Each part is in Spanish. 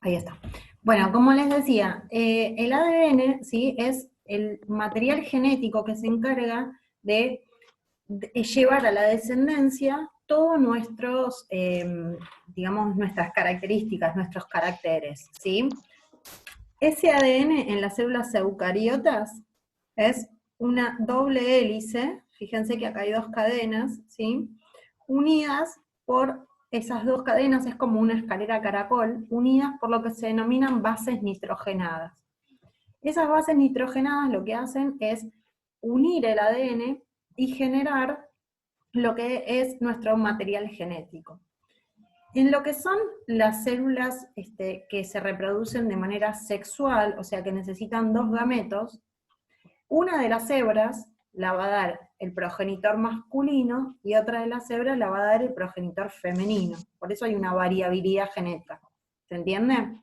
Ahí está. Bueno, como les decía, el ADN, ¿sí? Es el material genético que se encarga de llevar a la descendencia todos nuestros, digamos, nuestras características, nuestros caracteres, ¿sí? Ese ADN en las células eucariotas es una doble hélice, fíjense que acá hay dos cadenas, ¿sí? Unidas por esas dos cadenas, es como una escalera caracol, unidas por lo que se denominan bases nitrogenadas. Esas bases nitrogenadas lo que hacen es unir el ADN y generar lo que es nuestro material genético. En lo que son las células que se reproducen de manera sexual, o sea que necesitan dos gametos, una de las hebras la va a dar el progenitor masculino y otra de las hebras la va a dar el progenitor femenino. Por eso hay una variabilidad genética. ¿Se entiende?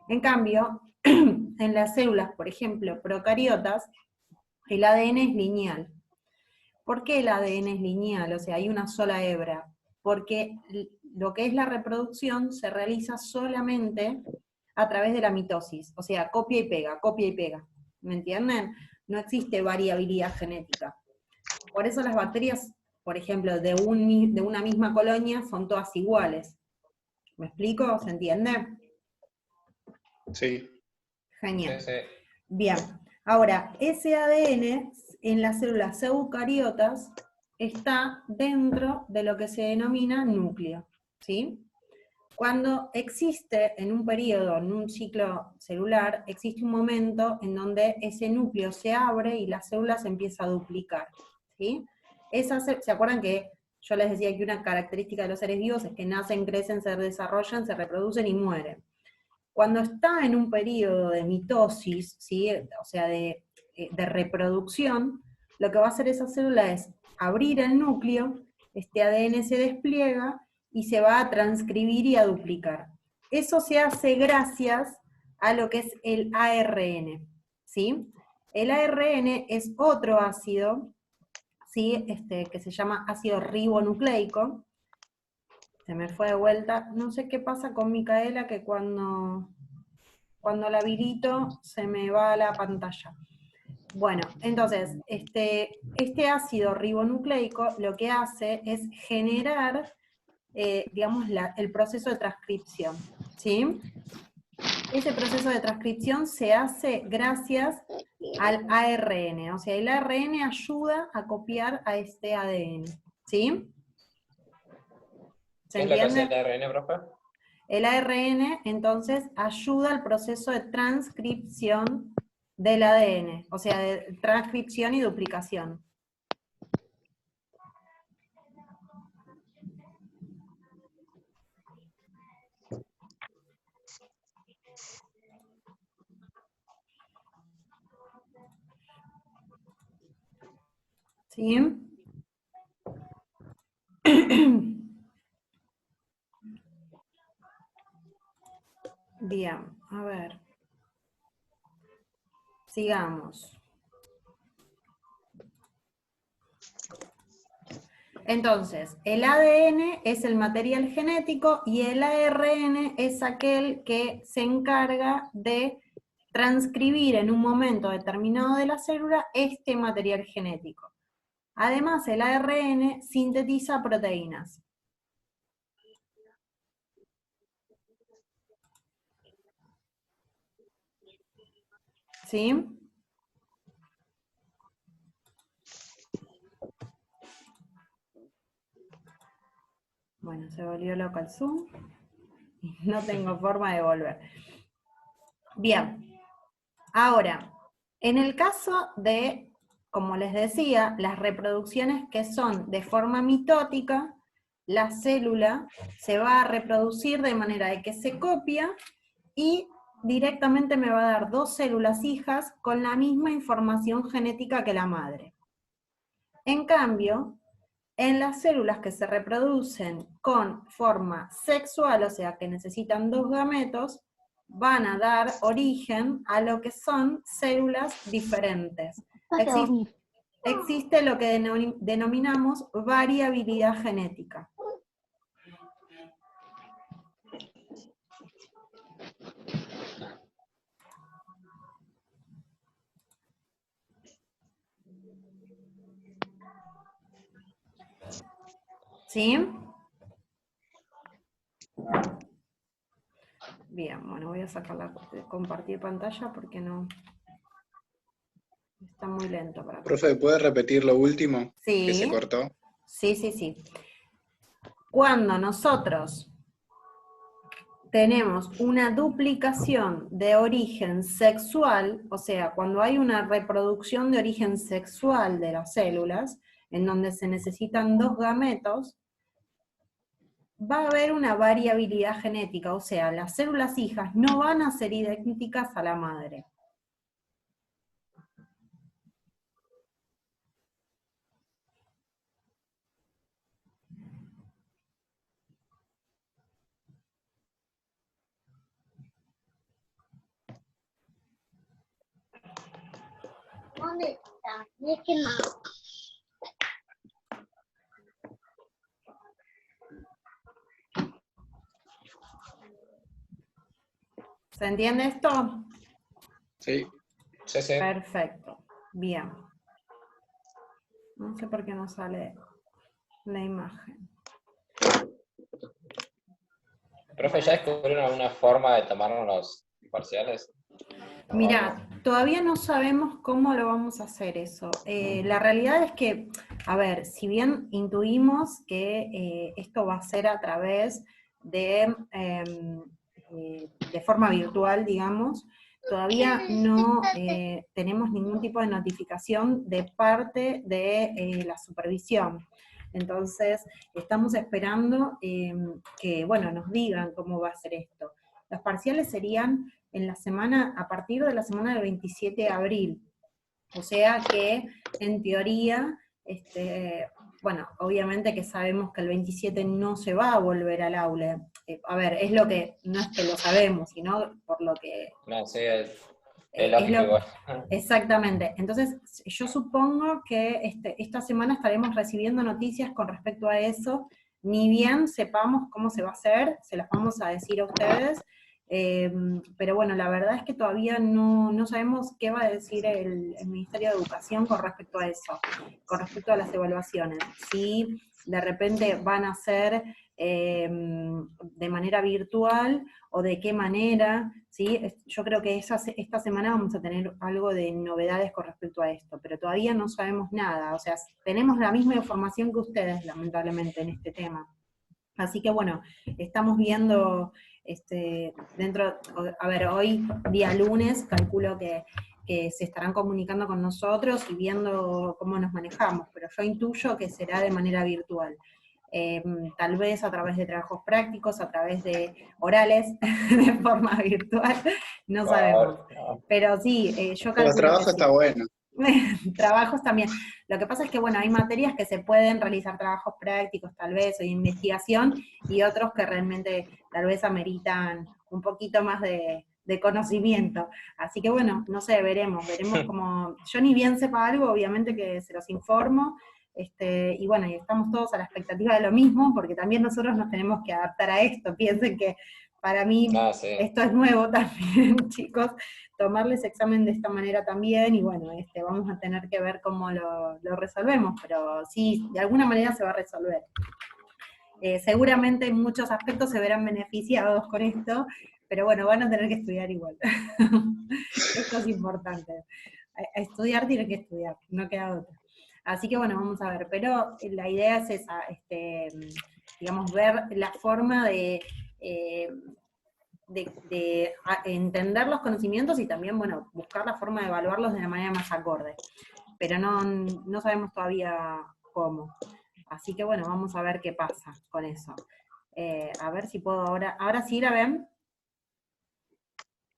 En cambio, en las células, por ejemplo, procariotas, el ADN es lineal. ¿Por qué el ADN es lineal? O sea, hay una sola hebra. Porque lo que es la reproducción se realiza solamente a través de la mitosis. O sea, copia y pega, copia y pega. ¿Me entienden? No existe variabilidad genética. Por eso las bacterias, por ejemplo, de una misma colonia son todas iguales. ¿Me explico? ¿Se entiende? Sí. Genial. Sí, sí. Bien, ahora, ese ADN en las células eucariotas está dentro de lo que se denomina núcleo, ¿sí? Cuando existe en un periodo, en un ciclo celular, existe un momento en donde ese núcleo se abre y la célula se empieza a duplicar, ¿sí? ¿Se acuerdan que yo les decía que una característica de los seres vivos es que nacen, crecen, se desarrollan, se reproducen y mueren? Cuando está en un periodo de mitosis, ¿sí? O sea, de reproducción, lo que va a hacer esa célula es abrir el núcleo, este ADN se despliega y se va a transcribir y a duplicar. Eso se hace gracias a lo que es el ARN, ¿sí? El ARN es otro ácido, ¿sí? Que se llama ácido ribonucleico. Se me fue de vuelta. No sé qué pasa con Micaela, que cuando la habilito se me va a la pantalla. Bueno, entonces, este ácido ribonucleico lo que hace es generar, digamos, el proceso de transcripción, ¿sí? Ese proceso de transcripción se hace gracias al ARN, o sea, el ARN ayuda a copiar a este ADN, ¿sí? ¿Se ¿Qué es lo que hace entiende? el ARN, profe? El ARN, entonces, ayuda al proceso de transcripción del ADN, o sea, de transcripción y duplicación. ¿Sí? Bien, a ver. Sigamos. Entonces, el ADN es el material genético y el ARN es aquel que se encarga de transcribir en un momento determinado de la célula este material genético. Además, el ARN sintetiza proteínas. ¿Sí? Bueno, se volvió loco el Zoom y no tengo forma de volver. Bien, ahora, en el caso de, como les decía, las reproducciones que son de forma mitótica, la célula se va a reproducir de manera de que se copia y directamente me va a dar dos células hijas con la misma información genética que la madre. En cambio, en las células que se reproducen con forma sexual, o sea que necesitan dos gametos, van a dar origen a lo que son células diferentes. Existe lo que denominamos variabilidad genética. ¿Sí? Bien, bueno, voy a sacar de compartir pantalla porque no... Está muy lento para acá. Profe, ¿puede repetir lo último que se Sí, cortó? sí. Cuando nosotros tenemos una duplicación de origen sexual, o sea, cuando hay una reproducción de origen sexual de las células, en donde se necesitan dos gametos, va a haber una variabilidad genética, o sea, las células hijas no van a ser idénticas a la madre. ¿Dónde está? Mickey Mouse. ¿Se entiende esto? Sí. Sí, sí. Perfecto, bien. No sé por qué no sale la imagen. Profe, ¿ya descubrieron alguna forma de tomarnos los parciales? Mirá, todavía no sabemos cómo lo vamos a hacer eso. La realidad es que, a ver, si bien intuimos que esto va a ser a través de forma virtual, digamos, todavía no tenemos ningún tipo de notificación de parte de la supervisión. Entonces, estamos esperando que, bueno, nos digan cómo va a ser esto. Los parciales serían en la semana, a partir de la semana del 27 de abril. O sea que, en teoría, bueno, obviamente que sabemos que el 27 no se va a volver al aula. A ver, es lo que, no es que lo sabemos, sino por lo que... No, sí, es es lógico igual. exactamente. Entonces, yo supongo que esta semana estaremos recibiendo noticias con respecto a eso, ni bien sepamos cómo se va a hacer, se las vamos a decir a ustedes, pero bueno, la verdad es que todavía no sabemos qué va a decir el Ministerio de Educación con respecto a eso, con respecto a las evaluaciones. Si de repente van a ser de manera virtual o de qué manera, ¿sí? Yo creo que esta semana vamos a tener algo de novedades con respecto a esto, pero todavía no sabemos nada, o sea, tenemos la misma información que ustedes, lamentablemente, en este tema. Así que bueno, estamos viendo a ver, hoy, día lunes, calculo que se estarán comunicando con nosotros y viendo cómo nos manejamos, pero yo intuyo que será de manera virtual. Tal vez a través de trabajos prácticos, a través de orales, de forma virtual, no sabemos. Pero sí, yo Pero calculo trabajo que está sí. bueno. Trabajos también. Lo que pasa es que, bueno, hay materias que se pueden realizar trabajos prácticos, tal vez, o de investigación, y otros que realmente tal vez ameritan un poquito más de conocimiento. Así que, bueno, no sé, veremos cómo... Yo ni bien sepa algo, obviamente que se los informo, y bueno, y estamos todos a la expectativa de lo mismo, porque también nosotros nos tenemos que adaptar a esto. Piensen que para mí Sí. esto es nuevo también, chicos, tomarles examen de esta manera también, y bueno, vamos a tener que ver cómo lo resolvemos, pero sí, de alguna manera se va a resolver. Seguramente en muchos aspectos se verán beneficiados con esto, pero bueno, van a tener que estudiar igual. Esto es importante. A estudiar tiene que estudiar, no queda otra. Así que bueno, vamos a ver, pero la idea es esa, digamos, ver la forma de entender los conocimientos y también, bueno, buscar la forma de evaluarlos de la manera más acorde. Pero no sabemos todavía cómo. Así que bueno, vamos a ver qué pasa con eso. A ver si puedo ahora sí la ven.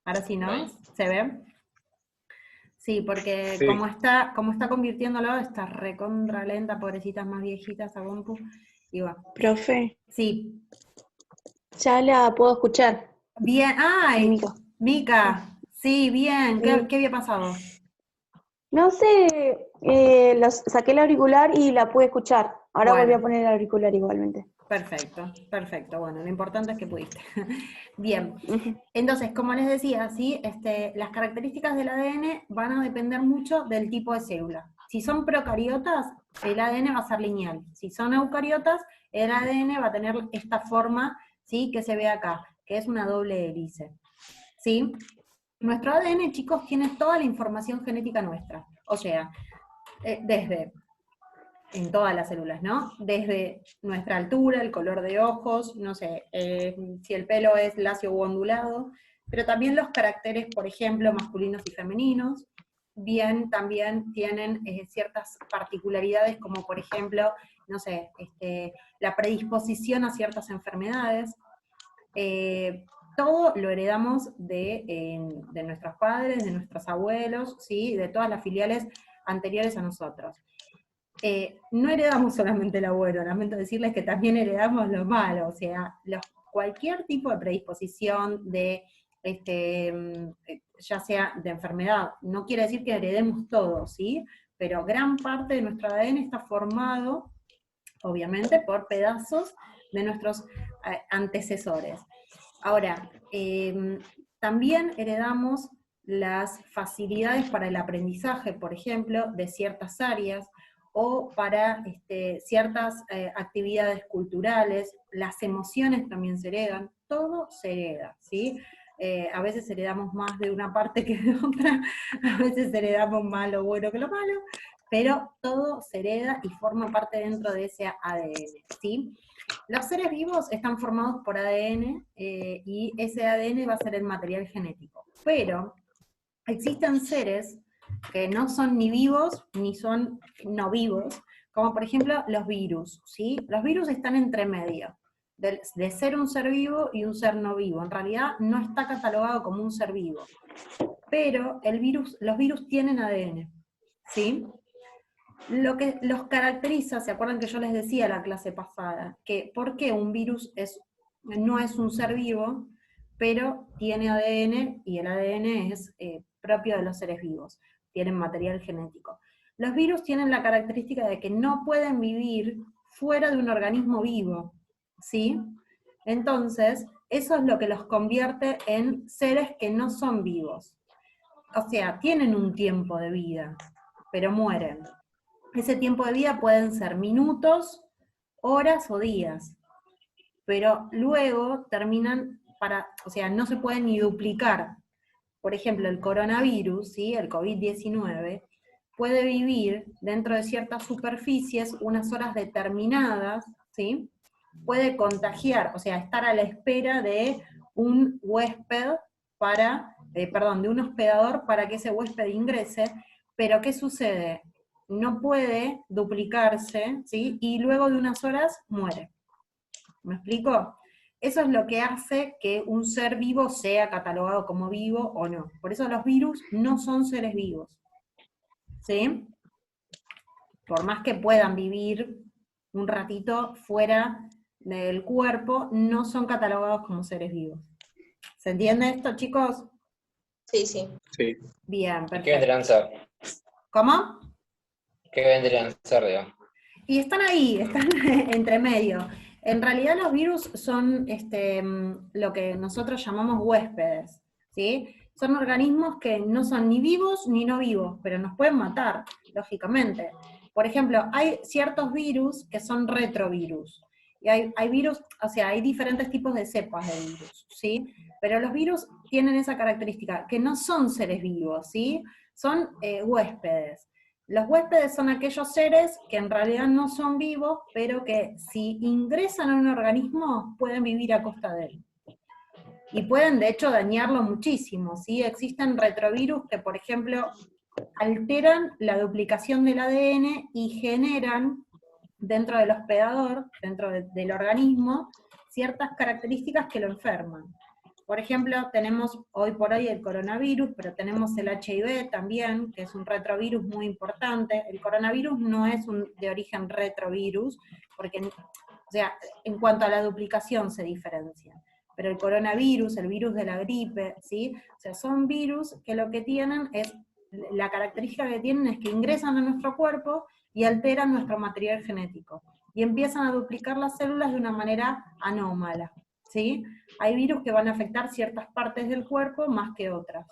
Ahora sí, ¿no? ¿Se ve? Sí, porque Sí. como está convirtiéndolo, está recontra lenta, pobrecitas más viejitas a compu. Y va. Profe, Sí. ya la puedo escuchar. Bien, ¡ay! Mica. Mica, sí, bien. ¿Qué había pasado? No sé, saqué el auricular y la pude escuchar. Ahora volví a Bueno, poner el auricular igualmente. perfecto. Bueno, lo importante es que pudiste. Bien. Ujú. Entonces, como les decía, ¿sí? Las características del ADN van a depender mucho del tipo de célula. Si son procariotas, el ADN va a ser lineal. Si son eucariotas, el ADN va a tener esta forma, ¿sí?, que se ve acá, que es una doble hélice. ¿Sí? Nuestro ADN, chicos, tiene toda la información genética nuestra. O sea, desde, en todas las células, ¿no? Desde nuestra altura, el color de ojos, no sé, si el pelo es lacio o ondulado, pero también los caracteres, por ejemplo, masculinos y femeninos. Bien, también tienen ciertas particularidades, como por ejemplo, no sé, la predisposición a ciertas enfermedades. Todo lo heredamos de nuestros padres, de nuestros abuelos, ¿sí?, de todas las filiales anteriores a nosotros. No heredamos solamente lo bueno, lamento decirles que también heredamos lo malo, o sea, cualquier tipo de predisposición de, ya sea de enfermedad, no quiere decir que heredemos todo, ¿sí? Pero gran parte de nuestro ADN está formado, obviamente, por pedazos de nuestros antecesores. Ahora, también heredamos las facilidades para el aprendizaje, por ejemplo, de ciertas áreas, o para ciertas actividades culturales, las emociones también se heredan, todo se hereda, ¿sí? A veces heredamos más de una parte que de otra, a veces heredamos más lo bueno que lo malo, pero todo se hereda y forma parte dentro de ese ADN, ¿sí? Los seres vivos están formados por ADN, y ese ADN va a ser el material genético. Pero existen seres que no son ni vivos ni son no vivos, como por ejemplo los virus, ¿sí? Los virus están entre medio, de ser un ser vivo y un ser no vivo. En realidad no está catalogado como un ser vivo, pero los virus tienen ADN, ¿sí? Lo que los caracteriza, ¿se acuerdan que yo les decía la clase pasada? Que ¿por qué un virus no es un ser vivo, pero tiene ADN, y el ADN es propio de los seres vivos, tienen material genético? Los virus tienen la característica de que no pueden vivir fuera de un organismo vivo, ¿sí? Entonces, eso es lo que los convierte en seres que no son vivos. O sea, tienen un tiempo de vida, pero mueren. Ese tiempo de vida pueden ser minutos, horas o días, pero luego terminan o sea, no se pueden ni duplicar. Por ejemplo, el coronavirus, ¿sí?, el COVID-19, puede vivir dentro de ciertas superficies unas horas determinadas, ¿sí? Puede contagiar, o sea, estar a la espera de un huésped de un hospedador para que ese huésped ingrese, pero ¿qué sucede? No puede duplicarse, ¿sí?, y luego de unas horas muere. ¿Me explico? Eso es lo que hace que un ser vivo sea catalogado como vivo o no. Por eso los virus no son seres vivos, ¿sí? Por más que puedan vivir un ratito fuera del cuerpo, no son catalogados como seres vivos. ¿Se entiende esto, chicos? Sí, sí. Sí. Bien, ¿Qué perfecto. vendrían a ser? ¿Cómo? ¿Qué vendrían a ser, digamos? Y están ahí, están entre medio. En realidad los virus son lo que nosotros llamamos huéspedes, ¿sí? Son organismos que no son ni vivos ni no vivos, pero nos pueden matar, lógicamente. Por ejemplo, hay ciertos virus que son retrovirus. Y hay virus, o sea, hay diferentes tipos de cepas de virus, ¿sí? Pero los virus tienen esa característica, que no son seres vivos, ¿sí? Son huéspedes. Los huéspedes son aquellos seres que en realidad no son vivos, pero que si ingresan a un organismo pueden vivir a costa de él. Y pueden de hecho dañarlo muchísimo, ¿sí? Existen retrovirus que, por ejemplo, alteran la duplicación del ADN y generan dentro del hospedador, dentro del organismo, ciertas características que lo enferman. Por ejemplo, tenemos hoy por hoy el coronavirus, pero tenemos el HIV también, que es un retrovirus muy importante. El coronavirus no es de origen retrovirus, porque, o sea, en cuanto a la duplicación se diferencia. Pero el coronavirus, el virus de la gripe, ¿sí? O sea, son virus que lo que tienen es, la característica que tienen es que ingresan a nuestro cuerpo y alteran nuestro material genético. Y empiezan a duplicar las células de una manera anómala, ¿sí? Hay virus que van a afectar ciertas partes del cuerpo más que otras.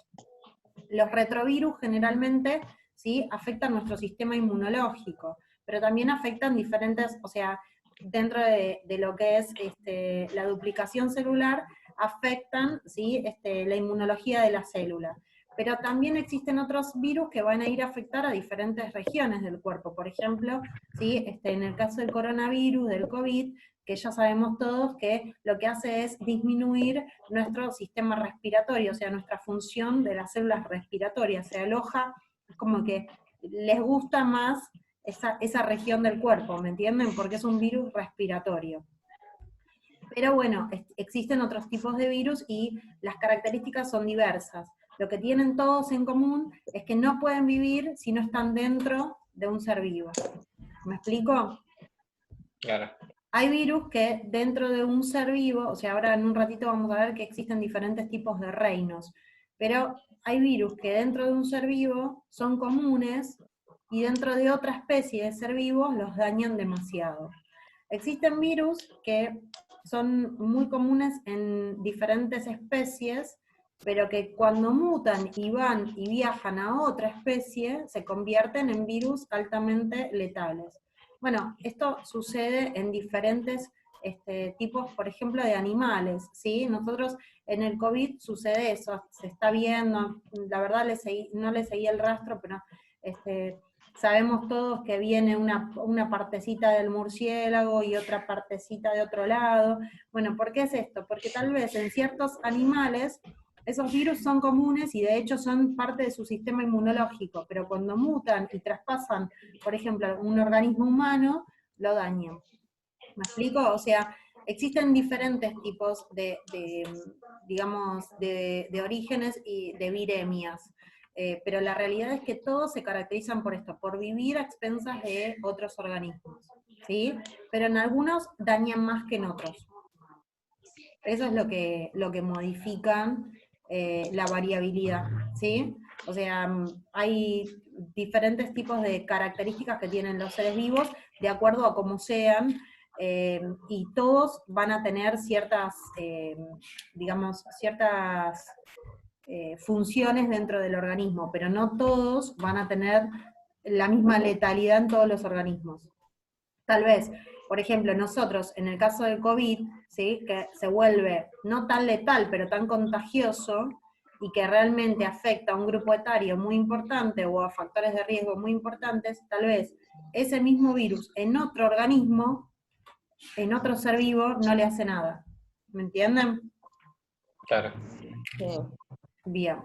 Los retrovirus generalmente, ¿sí?, afectan nuestro sistema inmunológico, pero también afectan diferentes, o sea, dentro de lo que es la duplicación celular, afectan, ¿sí? La inmunología de la célula. Pero también existen otros virus que van a ir a afectar a diferentes regiones del cuerpo. Por ejemplo, ¿sí? En el caso del coronavirus, del COVID, que ya sabemos todos que lo que hace es disminuir nuestro sistema respiratorio, o sea, nuestra función de las células respiratorias. Se aloja, es como que les gusta más esa región del cuerpo, ¿me entienden? Porque es un virus respiratorio. Pero bueno, existen otros tipos de virus y las características son diversas. Lo que tienen todos en común es que no pueden vivir si no están dentro de un ser vivo. ¿Me explico? Claro. Hay virus que dentro de un ser vivo, o sea, ahora en un ratito vamos a ver que existen diferentes tipos de reinos, pero hay virus que dentro de un ser vivo son comunes y dentro de otra especie de ser vivo los dañan demasiado. Existen virus que son muy comunes en diferentes especies, pero que cuando mutan y van y viajan a otra especie, se convierten en virus altamente letales. Bueno, esto sucede en diferentes tipos, por ejemplo, de animales, ¿sí? Nosotros en el COVID sucede eso, se está viendo, la verdad no le seguí el rastro, pero sabemos todos que viene una partecita del murciélago y otra partecita de otro lado. Bueno, ¿por qué es esto? Porque tal vez en ciertos animales esos virus son comunes y de hecho son parte de su sistema inmunológico, pero cuando mutan y traspasan, por ejemplo, un organismo humano, lo dañan. ¿Me explico? O sea, existen diferentes tipos digamos, de orígenes y de viremias. Pero la realidad es que todos se caracterizan por esto, por vivir a expensas de otros organismos, ¿sí? Pero en algunos dañan más que en otros. Eso es lo que modifican la variabilidad, ¿sí? O sea, hay diferentes tipos de características que tienen los seres vivos de acuerdo a cómo sean, y todos van a tener ciertas, digamos, ciertas funciones dentro del organismo, pero no todos van a tener la misma letalidad en todos los organismos. Tal vez, por ejemplo, nosotros, en el caso del COVID, ¿sí? Que se vuelve no tan letal, pero tan contagioso, y que realmente afecta a un grupo etario muy importante o a factores de riesgo muy importantes, tal vez ese mismo virus en otro organismo, en otro ser vivo, no le hace nada. ¿Me entienden? Claro. Bien.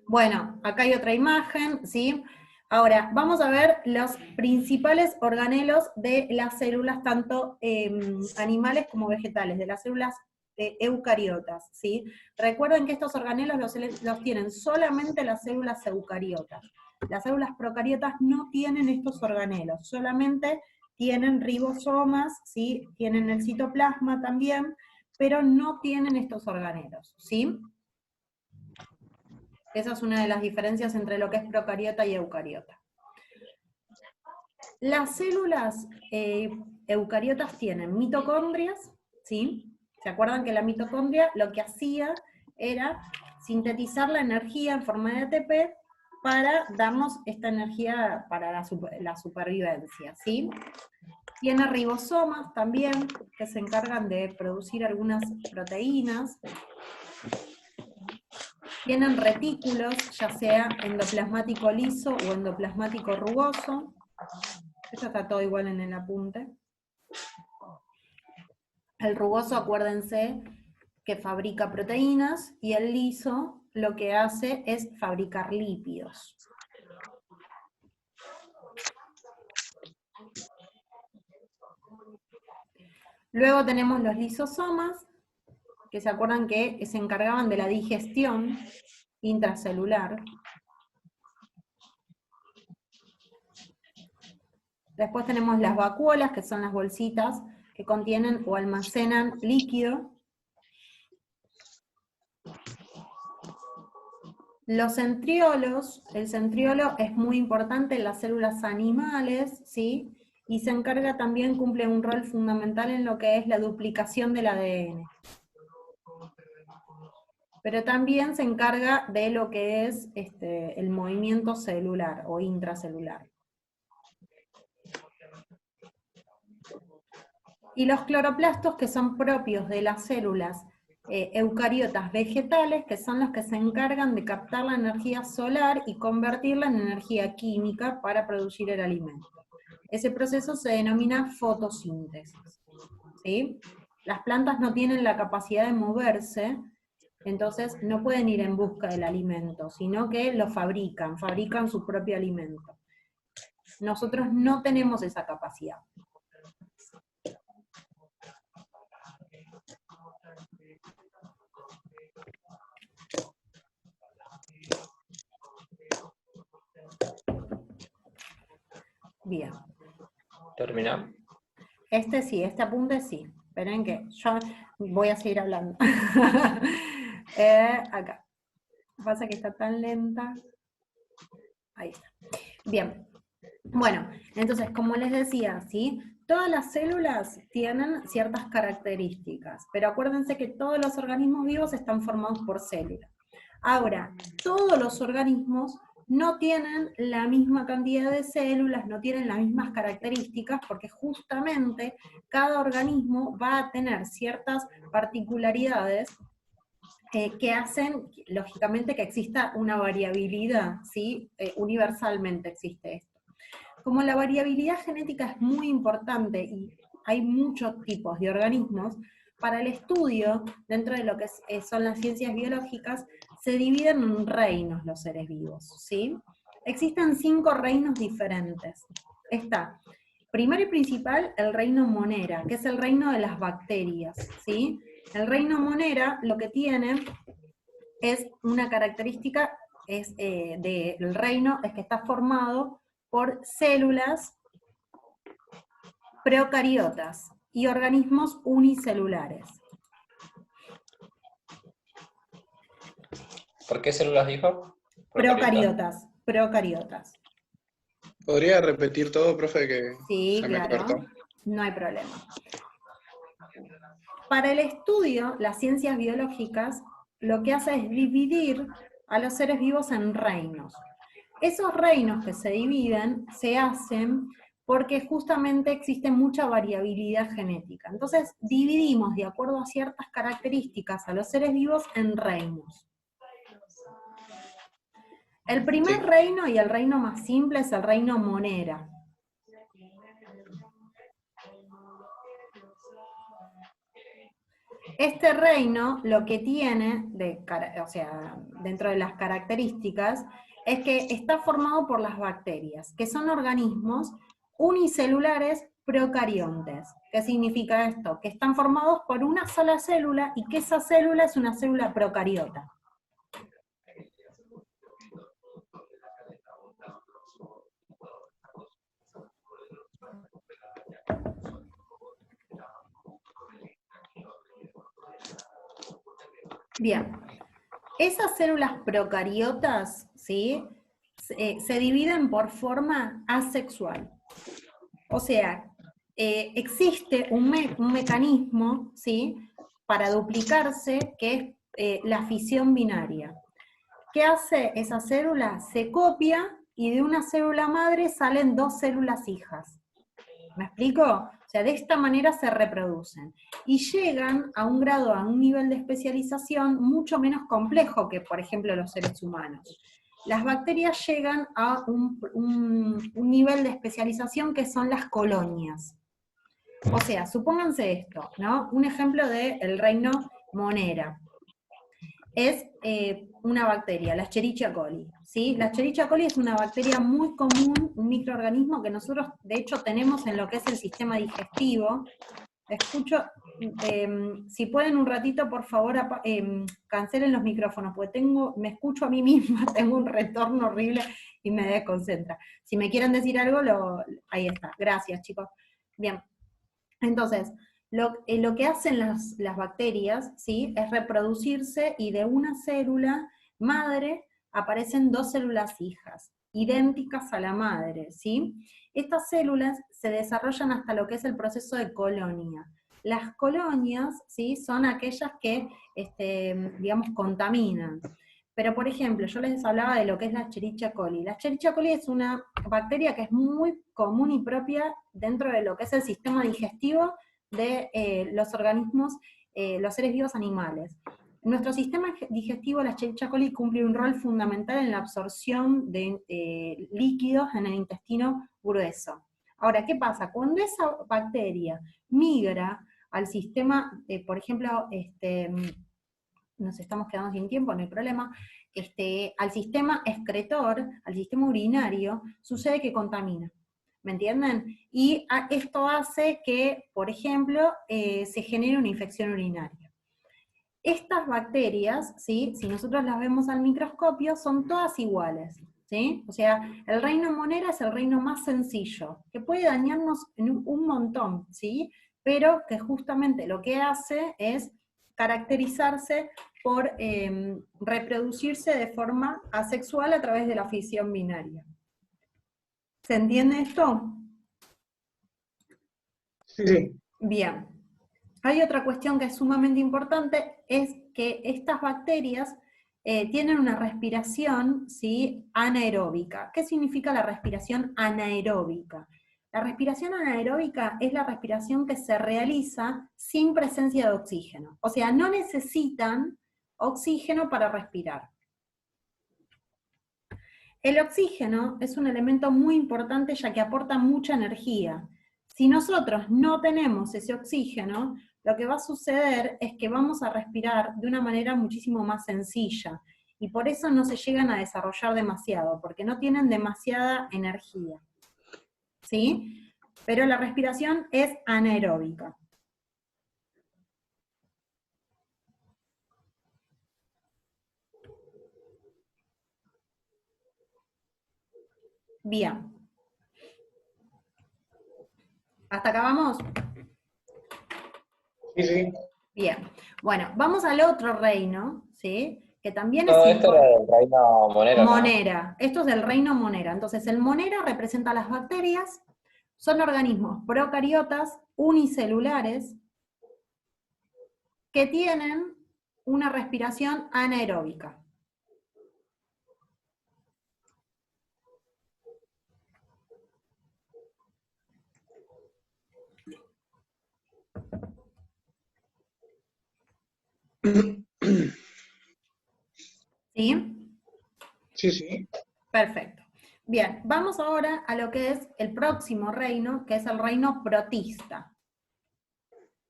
Bueno, acá hay otra imagen, ¿sí? Ahora, vamos a ver los principales organelos de las células, tanto animales como vegetales, de las células eucariotas, ¿sí? Recuerden que estos organelos los tienen solamente las células eucariotas. Las células procariotas no tienen estos organelos, solamente tienen ribosomas, ¿sí? Tienen el citoplasma también, pero no tienen estos organelos, ¿sí? Esa es una de las diferencias entre lo que es procariota y eucariota. Las células eucariotas tienen mitocondrias, ¿sí? ¿Se acuerdan que la mitocondria lo que hacía era sintetizar la energía en forma de ATP para darnos esta energía para la supervivencia, ¿sí? Tiene ribosomas también, que se encargan de producir algunas proteínas. Tienen retículos, ya sea endoplasmático liso o endoplasmático rugoso. Esto está todo igual en el apunte. El rugoso, acuérdense, que fabrica proteínas, y el liso lo que hace es fabricar lípidos. Luego tenemos los lisosomas, que se acuerdan que se encargaban de la digestión intracelular. Después tenemos las vacuolas, que son las bolsitas que contienen o almacenan líquido. Los centriolos, el centriolo es muy importante en las células animales, ¿sí? Y se encarga también, cumple un rol fundamental en lo que es la duplicación del ADN. Pero también se encarga de lo que es el movimiento celular o intracelular. Y los cloroplastos, que son propios de las células eucariotas vegetales, que son los que se encargan de captar la energía solar y convertirla en energía química para producir el alimento. Ese proceso se denomina fotosíntesis, ¿sí? Las plantas no tienen la capacidad de moverse, entonces no pueden ir en busca del alimento, sino que lo fabrican su propio alimento. Nosotros no tenemos esa capacidad. Bien. ¿Terminamos? Este apunte sí. Esperen que yo voy a seguir hablando. Acá. Pasa que está tan lenta. Ahí está. Bien. Bueno, entonces, como les decía, ¿sí? Todas las células tienen ciertas características, pero acuérdense que todos los organismos vivos están formados por células. Ahora, todos los organismos no tienen la misma cantidad de células, no tienen las mismas características, porque justamente cada organismo va a tener ciertas particularidades que hacen, lógicamente, que exista una variabilidad, ¿sí? Universalmente existe esto. Como la variabilidad genética es muy importante y hay muchos tipos de organismos, para el estudio, dentro de lo que son las ciencias biológicas, se dividen en reinos los seres vivos, ¿sí? Existen 5 reinos diferentes. Está, primero y principal, el reino Monera, que es el reino de las bacterias, ¿sí? El reino Monera lo que tiene es una característica del reino, es que está formado por células procariotas y organismos unicelulares. ¿Por qué células dijo? Procariotas. ¿Podría repetir todo, profe, que Sí, se me claro, cortó? no hay problema. Para el estudio, las ciencias biológicas lo que hace es dividir a los seres vivos en reinos. Esos reinos que se dividen se hacen porque justamente existe mucha variabilidad genética. Entonces dividimos de acuerdo a ciertas características a los seres vivos en reinos. El primer reino y el reino más simple es el reino Monera. Este reino lo que tiene, dentro de las características, es que está formado por las bacterias, que son organismos unicelulares procariontes. ¿Qué significa esto? Que están formados por una sola célula y que esa célula es una célula procariota. Bien, esas células procariotas, ¿sí? Se dividen por forma asexual. O sea, existe un mecanismo, ¿sí? Para duplicarse, que es la fisión binaria. ¿Qué hace esa célula? Se copia y de una célula madre salen 2 células hijas. ¿Me explico? O sea, de esta manera se reproducen. Y llegan a un grado, a un nivel de especialización mucho menos complejo que, por ejemplo, los seres humanos. Las bacterias llegan a un nivel de especialización que son las colonias. O sea, supónganse esto, ¿no? Un ejemplo del reino Monera. Es una bacteria, la Escherichia coli, ¿sí? La Escherichia coli es una bacteria muy común, un microorganismo que nosotros, de hecho, tenemos en lo que es el sistema digestivo. Escucho, si pueden un ratito, por favor, cancelen los micrófonos, porque me escucho a mí misma, tengo un retorno horrible y me desconcentra. Si me quieren decir algo, ahí está. Gracias, chicos. Bien, entonces, lo que hacen las bacterias, ¿sí? Es reproducirse y de una célula madre aparecen 2 células hijas, idénticas a la madre, ¿sí? Estas células se desarrollan hasta lo que es el proceso de colonia. Las colonias, ¿sí? Son aquellas que, digamos, contaminan. Pero, por ejemplo, yo les hablaba de lo que es la Escherichia coli. La Escherichia coli es una bacteria que es muy común y propia dentro de lo que es el sistema digestivo de los organismos, los seres vivos animales. Nuestro sistema digestivo, la Escherichia coli, cumple un rol fundamental en la absorción de líquidos en el intestino grueso. Ahora, ¿qué pasa? Cuando esa bacteria migra al sistema, por ejemplo, nos estamos quedando sin tiempo, no hay problema, al sistema excretor, al sistema urinario, sucede que contamina. ¿Me entienden? Y esto hace que, por ejemplo, se genere una infección urinaria. Estas bacterias, ¿sí? Si nosotros las vemos al microscopio, son todas iguales, ¿sí? O sea, el reino Monera es el reino más sencillo, que puede dañarnos en un montón, ¿sí? Pero que justamente lo que hace es caracterizarse por reproducirse de forma asexual a través de la fisión binaria. ¿Se entiende esto? Sí, sí. Bien. Hay otra cuestión que es sumamente importante, es que estas bacterias tienen una respiración, ¿sí?, anaeróbica. ¿Qué significa la respiración anaeróbica? La respiración anaeróbica es la respiración que se realiza sin presencia de oxígeno. O sea, no necesitan oxígeno para respirar. El oxígeno es un elemento muy importante ya que aporta mucha energía. Si nosotros no tenemos ese oxígeno, lo que va a suceder es que vamos a respirar de una manera muchísimo más sencilla, y por eso no se llegan a desarrollar demasiado, porque no tienen demasiada energía. ¿Sí? Pero la respiración es anaeróbica. Bien. ¿Hasta acá vamos? Sí, sí. Bien. Bueno, vamos al otro reino, ¿sí?, que también es Todo esto era importante. del reino Monera, ¿no? Monera, esto es del reino Monera. Entonces, el Monera representa las bacterias, son organismos procariotas unicelulares que tienen una respiración anaeróbica. ¿Sí? Sí, sí. Perfecto. Bien, vamos ahora a lo que es el próximo reino, que es el reino protista.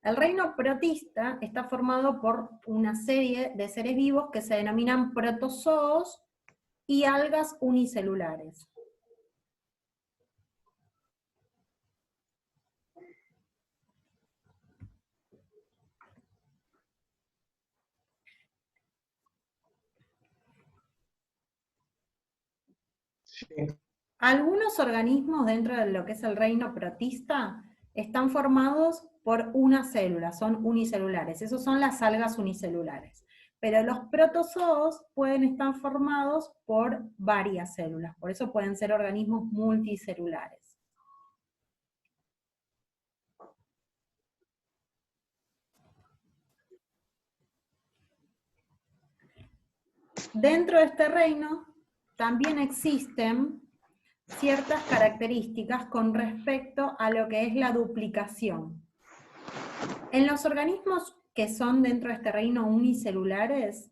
El reino protista está formado por una serie de seres vivos que se denominan protozoos y algas unicelulares. Sí. Algunos organismos dentro de lo que es el reino protista están formados por una célula, son unicelulares, esos son las algas unicelulares. Pero los protozoos pueden estar formados por varias células, por eso pueden ser organismos multicelulares. Dentro de este reino también existen ciertas características con respecto a lo que es la duplicación. En los organismos que son dentro de este reino unicelulares,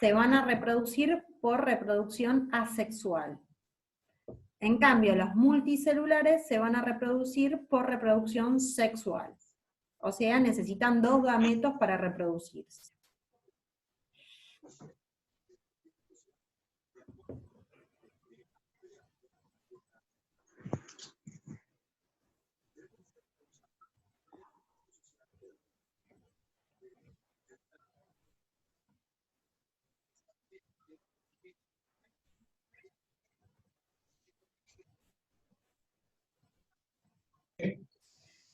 se van a reproducir por reproducción asexual. En cambio, los multicelulares se van a reproducir por reproducción sexual. O sea, necesitan 2 gametos para reproducirse.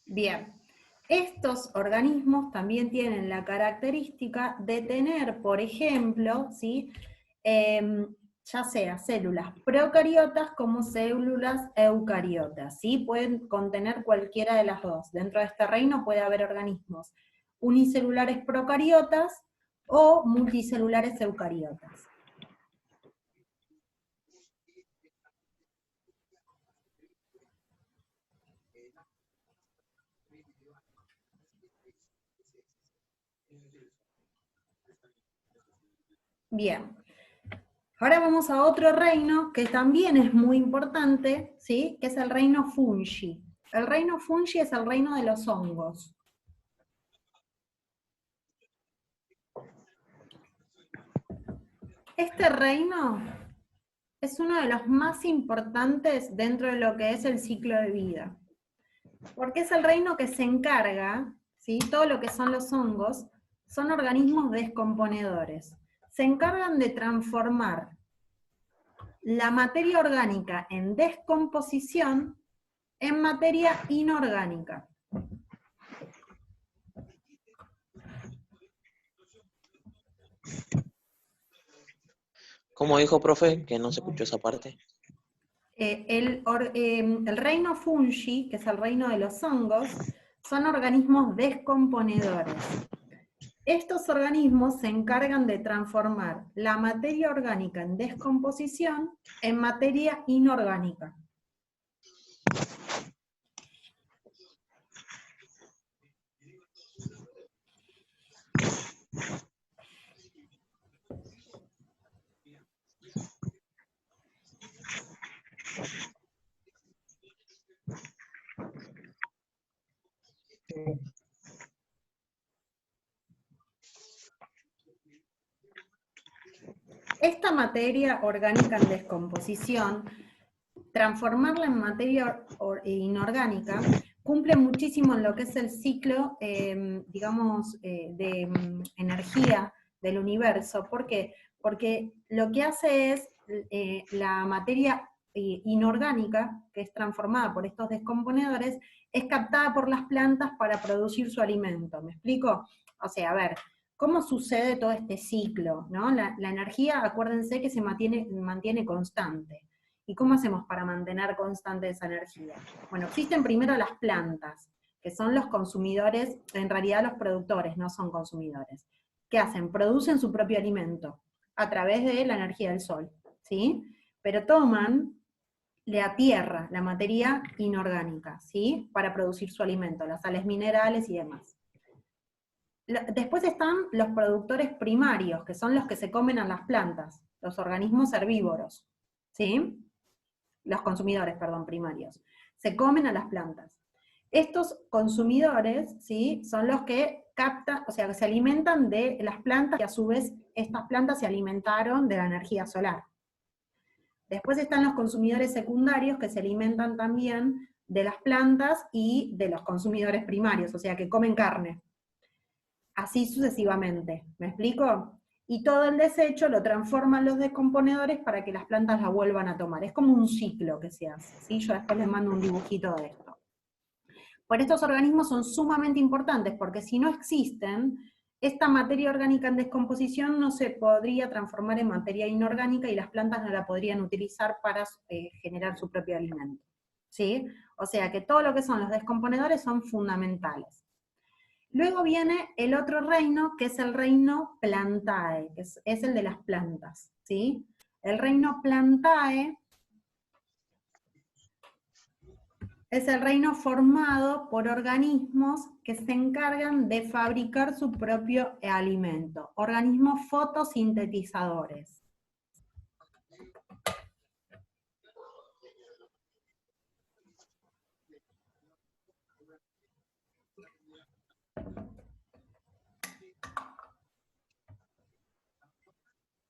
Bien, estos organismos también tienen la característica de tener, por ejemplo, ¿sí?, ya sea células procariotas como células eucariotas, ¿sí? Pueden contener cualquiera de las dos. Dentro de este reino puede haber organismos unicelulares procariotas o multicelulares eucariotas. Bien. Ahora vamos a otro reino que también es muy importante, ¿sí? Que es el reino fungi. El reino fungi es el reino de los hongos. Este reino es uno de los más importantes dentro de lo que es el ciclo de vida, porque es el reino que se encarga, ¿sí? Todo lo que son los hongos, son organismos descomponedores. Se encargan de transformar la materia orgánica en descomposición en materia inorgánica. ¿Cómo dijo, profe? Que no se escuchó esa parte. El reino fungi, que es el reino de los hongos, son organismos descomponedores. Estos organismos se encargan de transformar la materia orgánica en descomposición en materia inorgánica. Sí. Esta materia orgánica en descomposición, transformarla en materia inorgánica, cumple muchísimo en lo que es el ciclo, digamos, de energía del universo. ¿Por qué? Porque lo que hace es la materia inorgánica, que es transformada por estos descomponedores, es captada por las plantas para producir su alimento. ¿Me explico? O sea, a ver, ¿cómo sucede todo este ciclo? ¿No? La energía, acuérdense que se mantiene constante. ¿Y cómo hacemos para mantener constante esa energía? Bueno, existen primero las plantas, que son los consumidores, en realidad los productores, no son consumidores. ¿Qué hacen? Producen su propio alimento a través de la energía del sol, ¿sí? Pero toman la tierra, la materia inorgánica, ¿sí? Para producir su alimento, las sales minerales y demás. Después están los productores primarios, que son los que se comen a las plantas, los organismos herbívoros, ¿sí? Los consumidores, perdón, primarios. Se comen a las plantas. Estos consumidores, ¿sí? Son los que captan, o sea, que se alimentan de las plantas y a su vez estas plantas se alimentaron de la energía solar. Después están los consumidores secundarios que se alimentan también de las plantas y de los consumidores primarios, o sea, que comen carne. Así sucesivamente, ¿me explico? Y todo el desecho lo transforman los descomponedores para que las plantas la vuelvan a tomar. Es como un ciclo que se hace, ¿sí? Yo después les mando un dibujito de esto. Por estos organismos son sumamente importantes, porque si no existen, esta materia orgánica en descomposición no se podría transformar en materia inorgánica y las plantas no la podrían utilizar para generar su propio alimento, ¿sí? O sea que todo lo que son los descomponedores son fundamentales. Luego viene el otro reino, que es el reino Plantae, que es el de las plantas, ¿sí? El reino Plantae es el reino formado por organismos que se encargan de fabricar su propio alimento, organismos fotosintetizadores.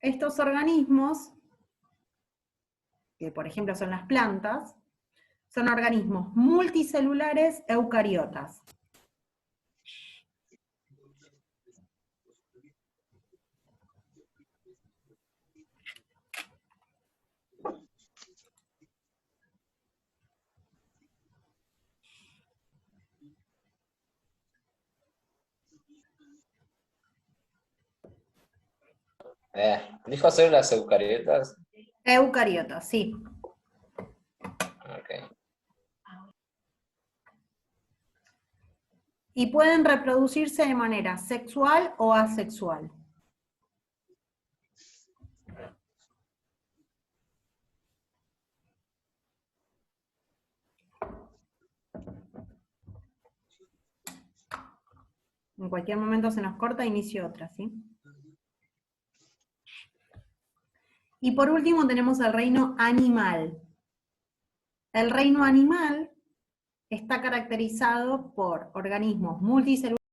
Estos organismos, que por ejemplo son las plantas, son organismos multicelulares eucariotas. ¿Dijo células eucariotas? Eucariotas, sí. Ok. Y pueden reproducirse de manera sexual o asexual. En cualquier momento se nos corta, inicio otra, ¿sí? Y por último tenemos el reino animal. El reino animal está caracterizado por organismos multicelulares